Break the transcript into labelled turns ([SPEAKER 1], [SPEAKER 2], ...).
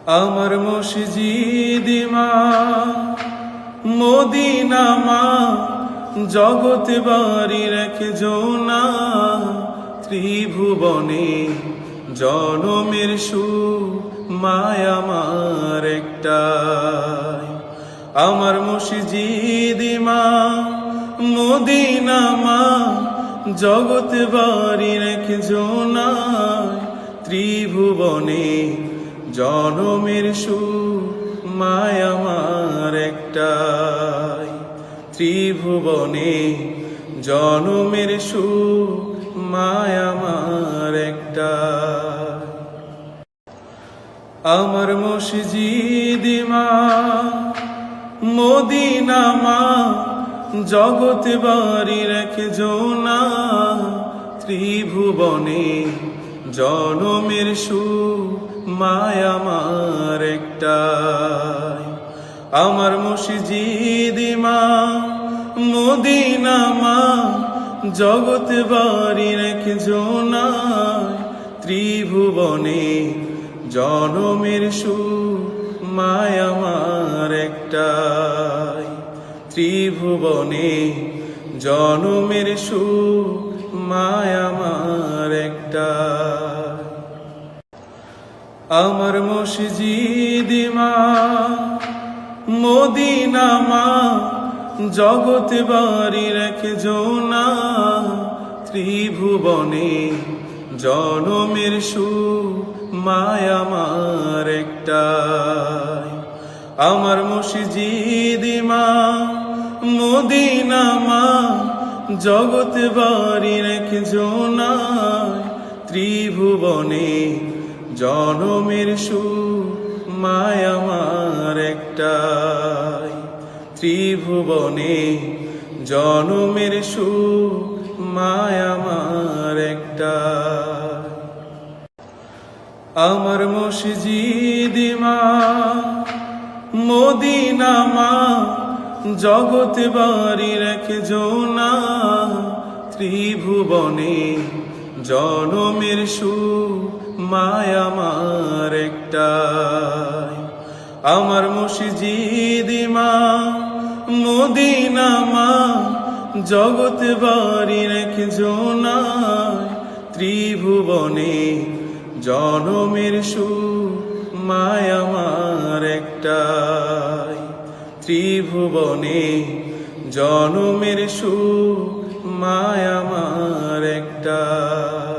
[SPEAKER 1] আমার মসজিদ মা মদিনা মা, জগতে বাড়ি রেখেছো না ত্রিভুবনে। জনমের সুখ মায় আমার একটাই। আমার মসজিদ মা মদিনা মা, জগতে বাড়ি রেখেছো না ত্রিভুবনে। জনমের সুখ মায় আমার একটাই। ত্রিভুবনে জনমের সুখ মায় আমার একটাই। আমার মসজিদ মা মদিনা মা, জগতে বাড়ি রেখেছো না ত্রিভুবনে। জনমের সুখ মায় আমার একটাই। আমার মসজিদ মা মদিনা মা, জগতে বাড়ি রেখেছো না ত্রিভুবনে। জনমের সুখ মায় আমার একটাই। ত্রিভুবনে জনমের সুখ মায় আমার একটাই। আমার মসজিদ মা মদিনা মা, জগতে বাড়ি রেখেছো না ত্রিভুবনে। জনমের সুখ মায় আমার একটাই। আমার মসজিদ মা মদিনা মা, জগতে বাড়ি রেখেছো না ত্রিভুবনে। জনমের সুখ মায় আমার একটাই। ত্রিভুবনে জনমের সুখ মায় আমার একটাই। আমার মসজিদ মা মদিনা মা, জগতে বাড়ি রেখেছো না ত্রিভুবনে। জনমের সুখ মায় আমার একটাই। আমার মসজিদ মা মদিনা মা, জগতে বাড়ি রেখেছো না ত্রিভুবনে। জনমের সুখ মায় আমার একটাই। ত্রিভুবনে জনমের সুখ মায় আমার একটাই।